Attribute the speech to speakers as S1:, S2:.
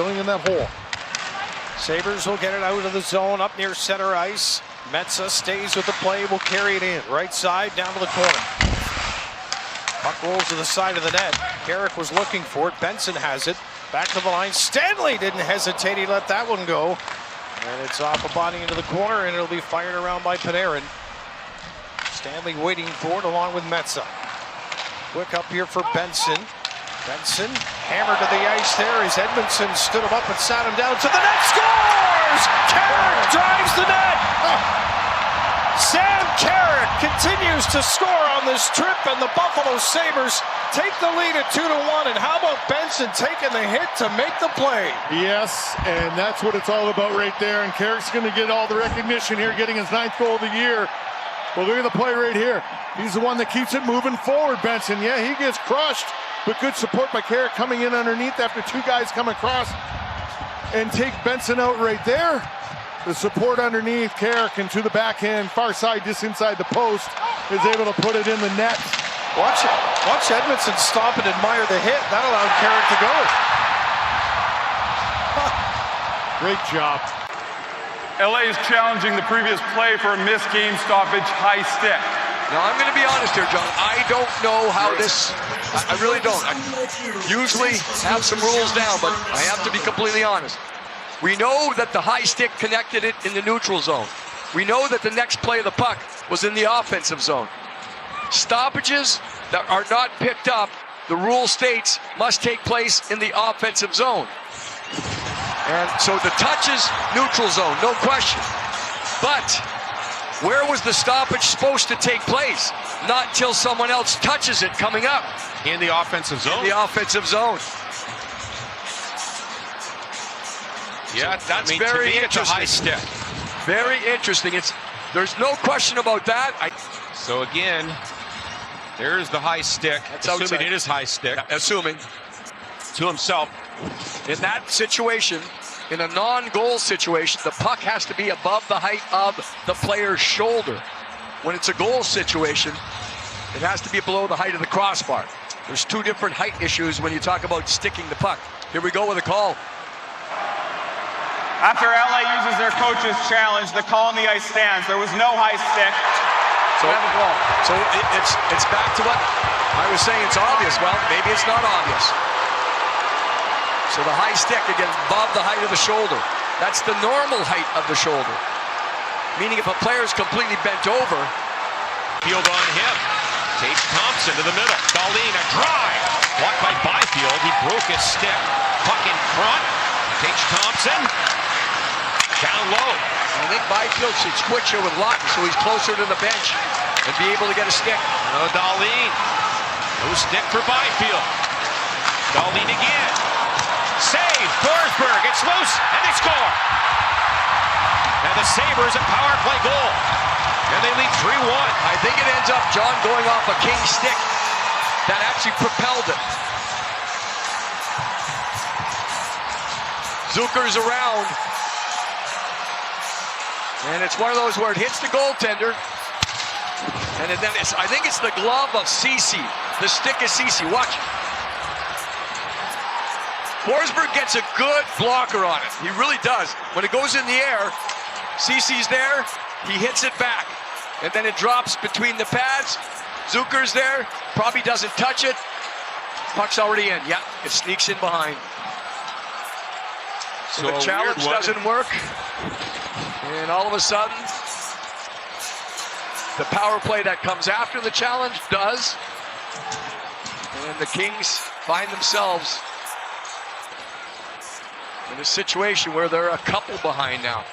S1: filling in that hole. Sabres will get it out of the zone up near center ice. Mensah stays with the play, will carry it in. Right side, down to the corner. Puck rolls to the side of the net. Carrick was looking for it. Benson has it. Back to the line. Stanley didn't hesitate. He let that one go. And it's off a body into the corner, and it'll be fired around by Panarin. Stanley waiting for it along with Mensah. Quick up here for Benson. Benson hammered to the ice there as Edmondson stood him up and sat him down to the net. Scores! Carrick drives the net! Sam Carrick continues to score on this trip, and the Buffalo Sabres take the lead at 2-1. And how about Benson taking the hit to make the play?
S2: Yes, and that's what it's all about right there. And Carrick's going to get all the recognition here, getting his 9th goal of the year. Well, look at the play right here. He's the one that keeps it moving forward, Benson. Yeah, he gets crushed, but good support by Carrick coming in underneath after two guys come across and take Benson out right there. The support underneath Carrick and to the backhand, far side, just inside the post, is able to put it in the net.
S1: Watch it. Watch Edmondson stop and admire the hit. That allowed Carrick to go.
S2: Great job.
S3: LA is challenging the previous play for a missed game stoppage high stick.
S4: Now, I'm going to be honest here, John. I don't know how this, I really don't. I usually have some rules down, but I have to be completely honest. We know that the high stick connected it in the neutral zone. We know that the next play of the puck was in the offensive zone. Stoppages that are not picked up, the rule states, must take place in the offensive zone. And so the touch is neutral zone, no question. But where was the stoppage supposed to take place? Not till someone else touches it coming up.
S5: In the offensive zone?
S4: In the offensive zone. Yeah, that's very interesting.
S5: It's a high stick.
S4: Very interesting. There's no question about that.
S5: So again, there's the high stick.
S4: That's
S5: assuming
S4: outside.
S5: it is high stick.
S4: Assuming.
S5: To himself.
S4: In that situation, in a non-goal situation, the puck has to be above the height of the player's shoulder. When it's a goal situation, it has to be below the height of the crossbar. There's two different height issues when you talk about sticking the puck. Here we go with a call.
S3: After LA uses their coach's challenge, the call on the ice stands. There was no high stick.
S4: So it's back to what I was saying. It's obvious. Well, maybe it's not obvious. So the high stick again above the height of the shoulder. That's the normal height of the shoulder. Meaning if a player is completely bent over.
S5: Field on him. Tage Thompson to the middle. Dahlin, a drive. Blocked by Byfield. He broke his stick. Puck in front. Tage Thompson. Down low.
S4: I think Byfield should switch here with Lawton so he's closer to the bench and be able to get a stick.
S5: No, Dahlin. No stick for Byfield. Dahlin again. Save. Forsberg. It's loose. And they score. And the Sabres a power play goal. And they lead 3-1.
S4: I think it ends up John going off a king stick that actually propelled it. Zucker's around. And it's one of those where it hits the goaltender. And then I think it's the glove of Ceci. The stick is Ceci. Watch. Forsberg gets a good blocker on it. He really does. When it goes in the air, Ceci's there. He hits it back. And then it drops between the pads. Zucker's there. Probably doesn't touch it. Puck's already in. Yeah, it sneaks in behind. So the challenge doesn't work. And all of a sudden, the power play that comes after the challenge does. And the Kings find themselves in a situation where they're a couple behind now.